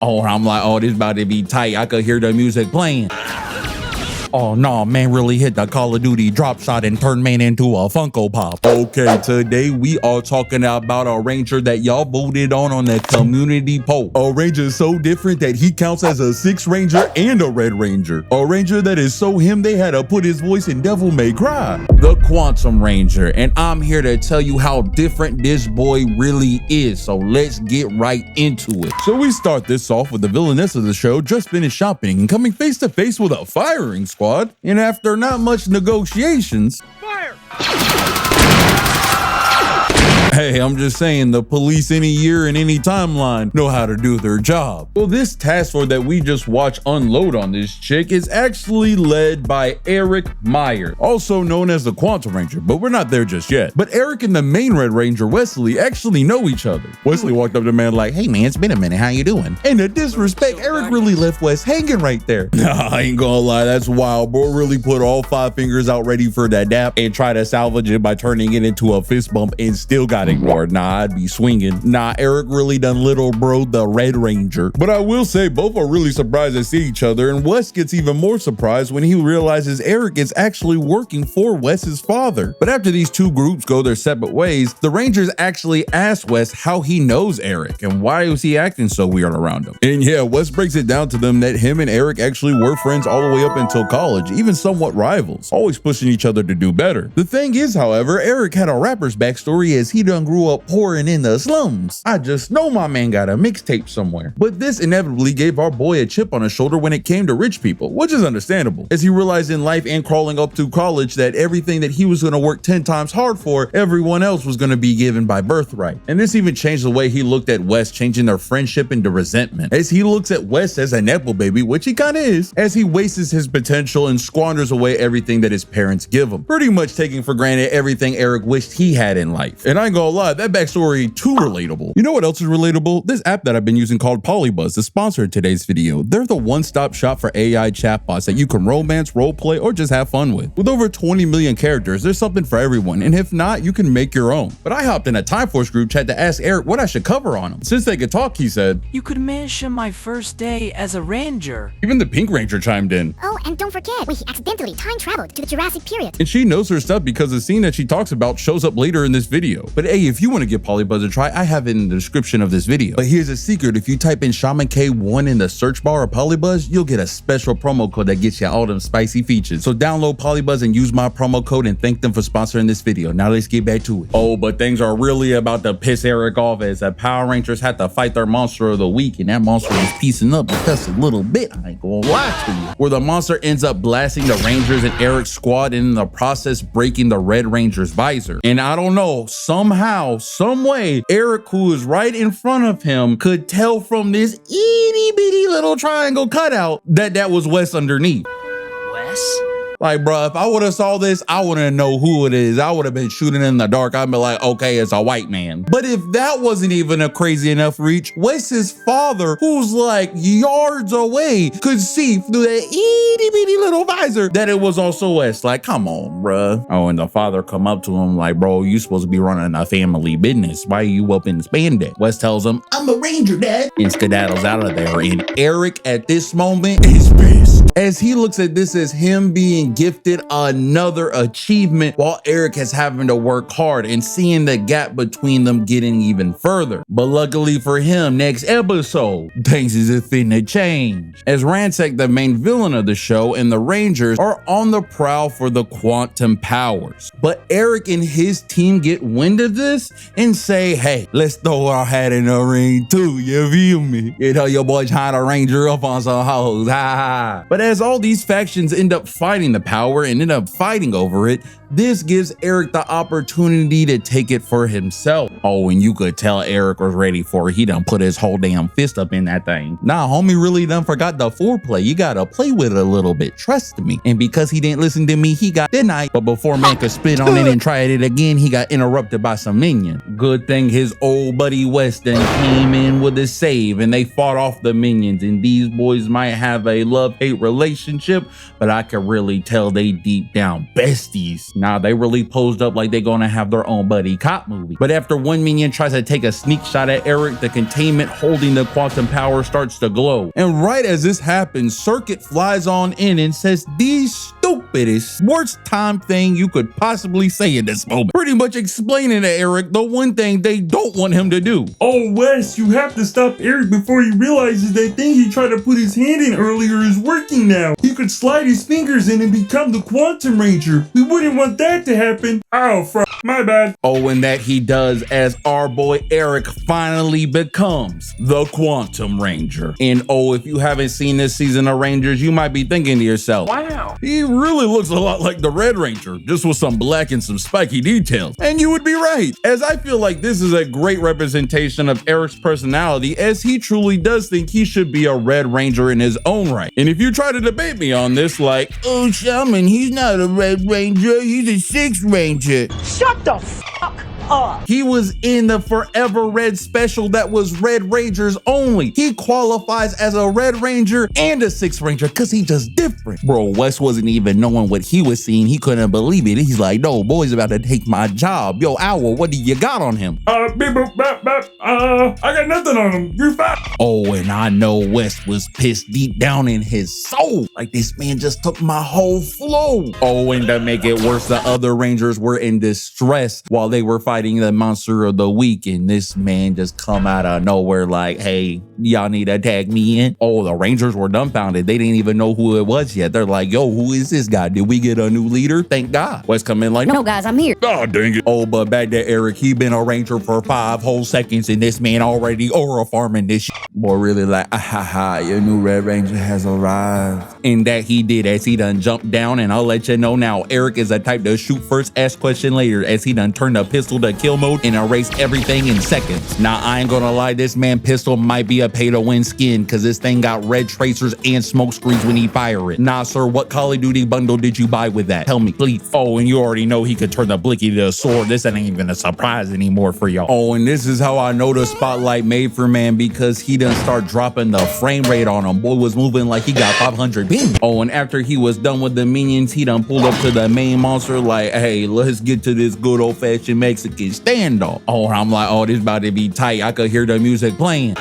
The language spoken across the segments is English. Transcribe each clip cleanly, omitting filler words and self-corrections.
Oh, I'm like, oh, this about to be tight. I could hear the music playing. Oh no, man really hit the Call of Duty drop shot and turned man into a Funko Pop. Okay, today we are talking about a ranger that y'all voted on the community poll. A ranger so different that he counts as a 6 ranger and a red ranger. A ranger that is so him they had to put his voice in Devil May Cry. The Qunatum Ranger, and I'm here to tell you how different this boy really is. So let's get right into it. So we start this off with the villainess of the show just finished shopping and coming face to face with a firing squad. And after not much negotiations, fire! Hey, I'm just saying, the police any year and any timeline know how to do their job. Well, this task force that we just watched unload on this chick is actually led by Eric Meyer, also known as the Qunatum Ranger, but we're not there just yet. But Eric and the main Red Ranger, Wesley, actually know each other. Wesley walked up to the man like, hey man, it's been a minute, how you doing? And to disrespect, Eric really left Wes hanging right there. Nah, I ain't gonna lie, that's wild. Bro really put all 5 fingers out ready for that dap and try to salvage it by turning it into a fist bump and still got ignored. Nah, I'd be swinging. Nah, Eric really done little bro the Red Ranger. But I will say both are really surprised to see each other, and Wes gets even more surprised when he realizes Eric is actually working for Wes's father. But after these two groups go their separate ways, the Rangers actually ask Wes how he knows Eric and why was he acting so weird around him. And yeah, Wes breaks it down to them that him and Eric actually were friends all the way up until college, even somewhat rivals, always pushing each other to do better. The thing is, however, Eric had a rapper's backstory as he done grew up pouring in the slums. I just know my man got a mixtape somewhere. But this inevitably gave our boy a chip on his shoulder when it came to rich people, which is understandable, as he realized in life and crawling up to college that everything that he was going to work 10 times hard for, everyone else was going to be given by birthright. And this even changed the way he looked at Wes, changing their friendship into resentment, as he looks at Wes as a nepo baby, which he kind of is, as he wastes his potential and squanders away everything that his parents give him, pretty much taking for granted everything Eric wished he had in life. And I ain't gonna lie, that backstory too relatable. You know what else is relatable? This app that I've been using called Polybuzz is sponsored today's video. They're the one-stop shop for AI chatbots that you can romance, roleplay, or just have fun with. With over 20 million characters, there's something for everyone, and if not, you can make your own. But I hopped in a Time Force group chat to ask Eric what I should cover on him. Since they could talk, he said, you could mention my first day as a ranger. Even the Pink Ranger chimed in. Oh, and don't forget, we accidentally time traveled to the Jurassic period. And she knows her stuff because the scene that she talks about shows up later in this video. But hey, if you want to give Polybuzz a try, I have it in the description of this video. But here's a secret: if you type in Shaman K1 in the search bar of Polybuzz, you'll get a special promo code that gets you all them spicy features. So download Polybuzz and use my promo code and thank them for sponsoring this video. Now let's get back to it. Oh, but things are really about to piss Eric off as the Power Rangers had to fight their monster of the week, and that monster was piecing up just a little bit. I ain't gonna lie to you. Where the monster ends up blasting the Rangers and Eric's squad, and in the process breaking the Red Ranger's visor. And I don't know, somehow, some way, Eric, who is right in front of him, could tell from this itty bitty little triangle cutout that that was Wes underneath. Wes? Like, bro, if I would have saw this, I wouldn't know who it is. I would have been shooting in the dark. I'd be like, okay, it's a white man. But if that wasn't even a crazy enough reach, Wes's father, who's like yards away, could see through that itty bitty little visor that it was also Wes. Like, come on, bruh. Oh, and the father come up to him like, bro, you supposed to be running a family business. Why are you up in spandex? Wes tells him, I'm a ranger, dad. And skedaddles out of there. And Eric at this moment is pissed, as he looks at this as him being gifted another achievement while Eric is having to work hard and seeing the gap between them getting even further. But luckily for him, next episode, things is a finna change, as Ransack, the main villain of the show, and the Rangers are on the prowl for the quantum powers. But Eric and his team get wind of this and say, hey, let's throw our hat in the ring too, you feel me? You know, your boy trying to ranger up on some hoes, ha ha. But as all these factions end up fighting the power and end up fighting over it, this gives Eric the opportunity to take it for himself. Oh, and you could tell Eric was ready for it. He done put his whole damn fist up in that thing. Nah, homie really done forgot the foreplay. You gotta play with it a little bit, trust me. And because he didn't listen to me, he got denied. But before man could spit on it and try it again, he got interrupted by some minion. Good thing his old buddy Weston came in with a save and they fought off the minions. And these boys might have a love-hate relationship, but I can really tell they deep down besties. Nah, they really posed up like they're gonna have their own buddy cop movie. But after one minion tries to take a sneak shot at Eric, the containment holding the quantum power starts to glow. And right as this happens, Circuit flies on in and says the stupidest, worst time thing you could possibly say in this moment. Pretty much explaining to Eric the one thing they don't want him to do. Oh, Wes, you have to stop Eric before he realizes that thing he tried to put his hand in earlier is working now. He could slide his fingers in and become the Quantum Ranger. We wouldn't want that to happen. Oh, my bad. Oh, and that he does, as our boy Eric finally becomes the Quantum Ranger. And oh, if you haven't seen this season of Rangers, you might be thinking to yourself, wow, he really looks a lot like the Red Ranger, just with some black and some spiky details. And you would be right, as I feel like this is a great representation of Eric's personality, as he truly does think he should be a Red Ranger in his own right. And if you try to debate me on this, like, oh, Shaman, he's not a Red Ranger, he's a Sixth Ranger. Shut the fuck up. He was in the Forever Red special that was Red Rangers only. He qualifies as a Red Ranger and a Sixth Ranger because he just different. Bro, Wes wasn't even knowing what he was seeing. He couldn't believe it. He's like, no, boy's about to take my job. Yo, Owl, what do you got on him? I got nothing on him. You're fine. Oh, and I know Wes was pissed deep down in his soul. Like, this man just took my whole flow. Oh, and to make it worse, the other Rangers were in distress while they were fighting the monster of the week, and this man just come out of nowhere like, hey, y'all need to tag me in. Oh, the Rangers were dumbfounded. They didn't even know who it was yet. They're like, yo, who is this guy? Did we get a new leader? Thank God. Wes come in like, No, guys, I'm here. oh, dang it. Oh, but back to Eric, he been a Ranger for 5 whole seconds, and this man already aura farming this shit. Boy, really like, your new Red Ranger has arrived. And that he did, as he done jumped down, and I'll let you know now, Eric is the type to shoot first, ask question later, as he done turned the pistol to kill mode and erase everything in seconds. Now, I ain't gonna lie, this man pistol might be a pay-to-win skin, cause this thing got red tracers and smoke screens when he fire it. Nah, sir, what Call of Duty bundle did you buy with that? Tell me, please. Oh, and you already know he could turn the blicky to a sword. This ain't even a surprise anymore for y'all. Oh, and this is how I know the spotlight made for man, because he done start dropping the frame rate on him. Boy was moving like he got 500 beams. Oh, and after he was done with the minions, he done pulled up to the main monster like, hey, let's get to this good old-fashioned Mexican standoff. Oh, and I'm like, oh, this about to be tight. I could hear the music playing.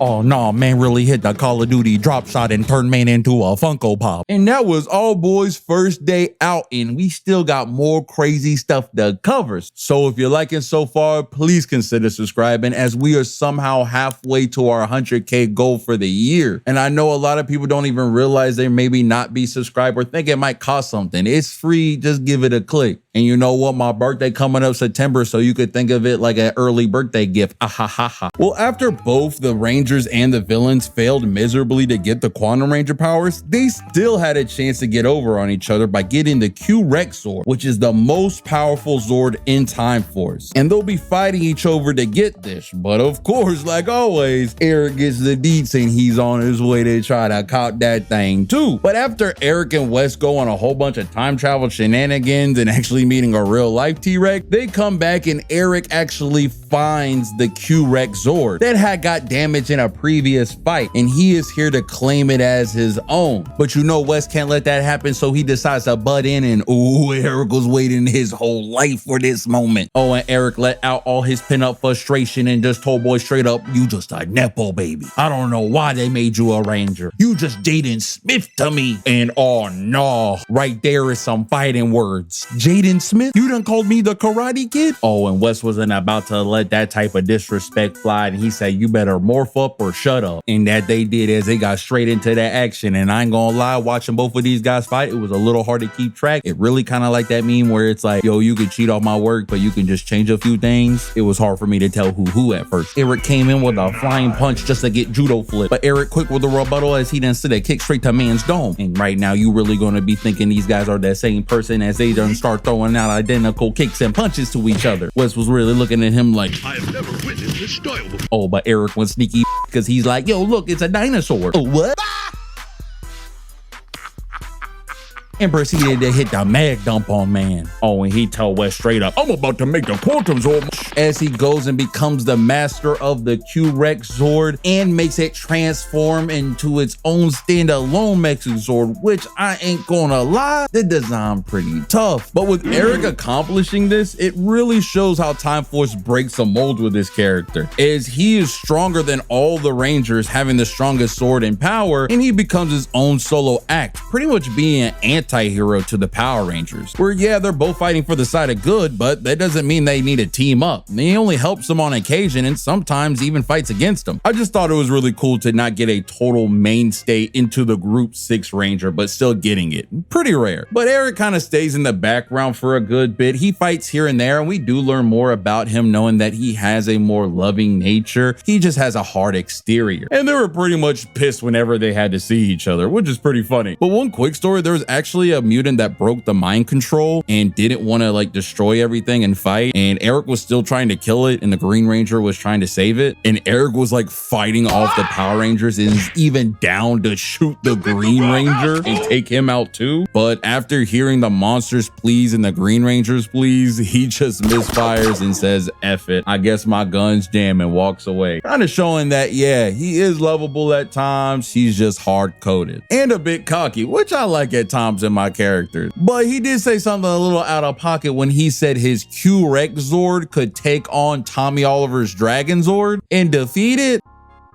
Oh no, man really hit the Call of Duty drop shot and turned man into a Funko Pop. And that was all boys' first day out, and we still got more crazy stuff to cover. So if you're liking so far, please consider subscribing, as we are somehow halfway to our 100K goal for the year. And I know a lot of people don't even realize they maybe not be subscribed or think it might cost something. It's free, just give it a click. And you know what? My birthday coming up September, so you could think of it like an early birthday gift. Well, after both the Rangers and the villains failed miserably to get the Quantum Ranger powers, they still had a chance to get over on each other by getting the Q-Rex Zord, which is the most powerful Zord in Time Force. And they'll be fighting each other to get this. But of course, like always, Eric gets the deets and he's on his way to try to cop that thing too. But after Eric and Wes go on a whole bunch of time travel shenanigans and actually meeting a real life T-Rex, they come back and Eric actually finds the Q-Rex Zord that had got damaged in a previous fight, and he is here to claim it as his own. But you know Wes can't let that happen, so he decides to butt in, and ooh, Eric was waiting his whole life for this moment. Oh, and Eric let out all his pent-up frustration and just told boy straight up, you just a nepo baby. I don't know why they made you a Ranger. You just Jaden Smith to me. And oh no, right there is some fighting words. Jaden Smith? You done called me the Karate Kid? Oh, and Wes wasn't about to let that type of disrespect fly, and he said, you better morph up or shut up. And that they did, as they got straight into that action. And I ain't gonna lie, watching both of these guys fight, it was a little hard to keep track. It really kind of like that meme where it's like, yo, you could cheat off my work, but you can just change a few things. It was hard for me to tell who at first. Eric came in with a flying punch just to get judo flip, but Eric quick with a rebuttal as he then stood a kick straight to man's dome. And right now, you really gonna be thinking these guys are that same person, as they done start throwing out identical kicks and punches to each other. Wes was really looking at him like, I have never witnessed this style before. Oh, but Eric went sneaky because he's like, yo, look, it's a dinosaur. Oh, what? and proceeded to hit the mag dump on man. Oh, and he told Wes straight up, I'm about to make the Quantum Zord. As he goes and becomes the master of the Q-Rex Zord and makes it transform into its own standalone Mexican Zord, which I ain't gonna lie, the design pretty tough. But with Eric accomplishing this, it really shows how Time Force breaks the mold with this character, as he is stronger than all the Rangers, having the strongest sword and power, and he becomes his own solo act, pretty much being an anti-hero to the Power Rangers, where yeah, they're both fighting for the side of good, but that doesn't mean they need to team up. He only helps them on occasion and sometimes even fights against them. I just thought it was really cool to not get a total mainstay into the Group 6 Ranger, but still getting it. Pretty rare. But Eric kind of stays in the background for a good bit. He fights here and there, and we do learn more about him, knowing that he has a more loving nature. He just has a hard exterior. And they were pretty much pissed whenever they had to see each other, which is pretty funny. But one quick story, there was actually a mutant that broke the mind control and didn't want to like destroy everything and fight. And Eric was still trying to kill it, and the Green Ranger was trying to save it. And Eric was like fighting off the Power Rangers and is even down to shoot the Green Ranger and take him out too. But after hearing the monsters pleas and the Green Rangers pleas, he just misfires and says, F it, I guess my gun's jam, and walks away. Kind of showing that, yeah, he is lovable at times. He's just hard-coded and a bit cocky, which I like at times in my characters. But he did say something a little out of pocket when he said his Q-Rex Zord could take on Tommy Oliver's Dragon Zord and defeat it.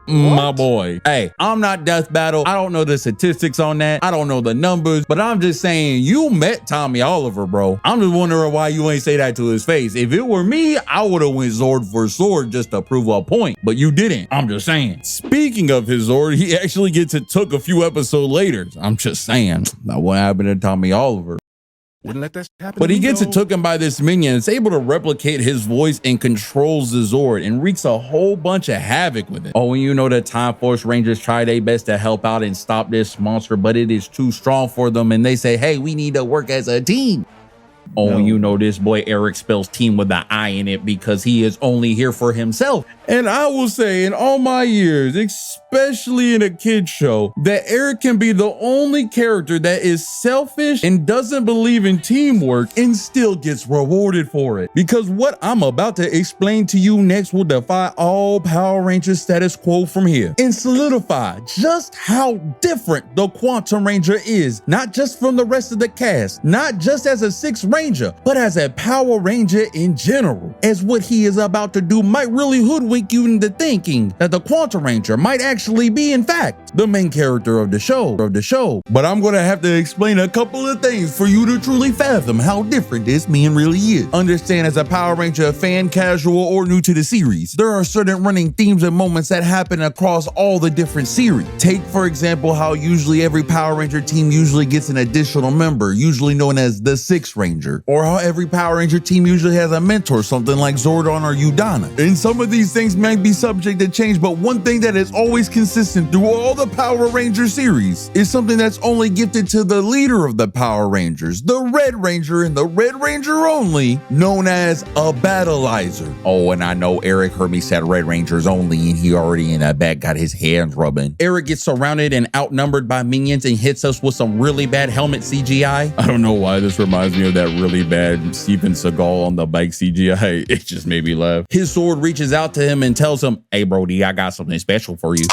My boy. Hey, I'm not Death Battle. I don't know the statistics on that. I don't know the numbers, but I'm just saying you met Tommy Oliver, bro. I'm just wondering why you ain't say that to his face. If it were me, I would have went Zord for Zord just to prove a point, but you didn't. I'm just saying. Speaking of his Zord, he actually gets it took a few episodes later. I'm just saying. Now what happened to Tommy Oliver? Wouldn't let that happen. But he gets it taken by this minion. It's able to replicate his voice and controls the Zord and wreaks a whole bunch of havoc with it. Oh, and you know the Time Force Rangers try their best to help out and stop this monster, but it is too strong for them, and they say, hey, we need to work as a team. Oh, no. You know this boy Eric spells team with the I in it because he is only here for himself. And I will say in all my years, especially in a kid's show, that Eric can be the only character that is selfish and doesn't believe in teamwork and still gets rewarded for it. Because what I'm about to explain to you next will defy all Power Rangers status quo from here and solidify just how different the Quantum Ranger is, not just from the rest of the cast, not just as a 6th Ranger, but as a Power Ranger in general, as what he is about to do might really hoodwink you into thinking that the Quantum Ranger might actually be, in fact, the main character of the show. But I'm gonna have to explain a couple of things for you to truly fathom how different this man really is. Understand, as a Power Ranger fan, casual, or new to the series, there are certain running themes and moments that happen across all the different series. Take, for example, how usually every Power Ranger team usually gets an additional member, usually known as the 6th Ranger, or how every Power Ranger team usually has a mentor, something like Zordon or Udana. And some of these things might be subject to change, but one thing that is always consistent through all the Power Ranger series is something that's only gifted to the leader of the Power Rangers, the Red Ranger, and the Red Ranger only, known as a battleizer. Oh, and I know Eric heard me say Red Rangers only, and he already in the back got his hands rubbing. Eric gets surrounded and outnumbered by minions and hits us with some really bad helmet CGI. I don't know why this reminds me of that really bad Steven Seagal on the bike CGI. It just made me laugh. His sword reaches out to him and tells him, hey Brody, I got something special for you.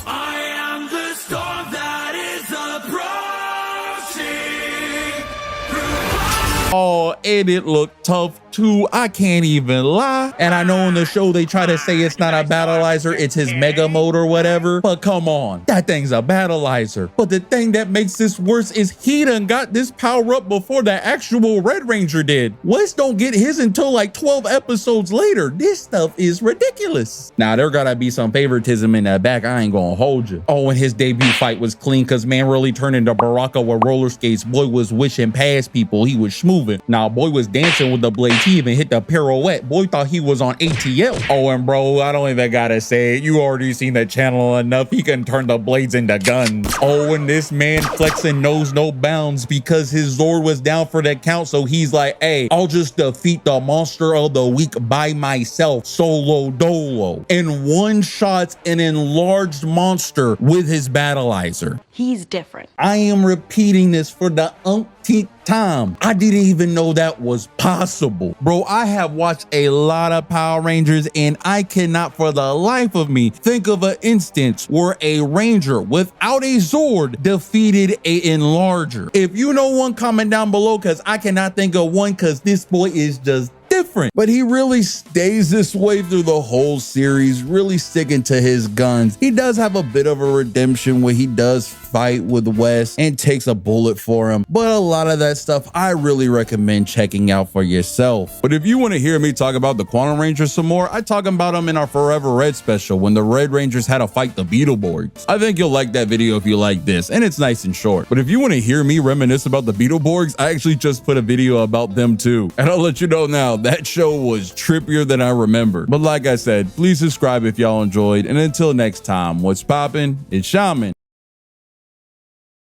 I am the storm that is approaching. Oh, and it looked tough too. I can't even lie. And I know on the show they try to say it's not a battleizer, it's his mega mode or whatever. But come on, that thing's a battleizer. But the thing that makes this worse is he done got this power up before the actual Red Ranger did. Wes don't get his until like 12 episodes later. This stuff is ridiculous. Now there gotta be some favoritism in that back, I ain't gonna hold you. Oh, and his debut fight was clean because man really turned into Baraka with roller skates. Boy was wishing past people, he was schmooving. Now boy was dancing with the blade too. He even hit the pirouette. Boy thought he was on ATL. Oh, and bro, I don't even gotta say it. You already seen the channel enough. He can turn the blades into guns. Oh, and this man flexing knows no bounds because his Zord was down for the count. So he's like, hey, I'll just defeat the monster of the week by myself, solo dolo, and one shots an enlarged monster with his battleizer. He's different. I am repeating this for the umpteenth time. I didn't even know that was possible. Bro, I have watched a lot of Power Rangers and I cannot for the life of me think of an instance where a Ranger without a Zord defeated a Enlarger. If you know one, comment down below because I cannot think of one because this boy is just different. But he really stays this way through the whole series, really sticking to his guns. He does have a bit of a redemption where he does fight with Wes and takes a bullet for him, but a lot of that stuff I really recommend checking out for yourself. But if you want to hear me talk about the Quantum Rangers some more, I talk about them in our Forever Red special when the Red Rangers had to fight the Beetleborgs. I think you'll like that video if you like this, and it's nice and short. But if you want to hear me reminisce about the Beetleborgs, I actually just put a video about them too, and I'll let you know now that show was trippier than I remember. But like I said, please subscribe if y'all enjoyed, and until next time, what's poppin'? It's Shaman.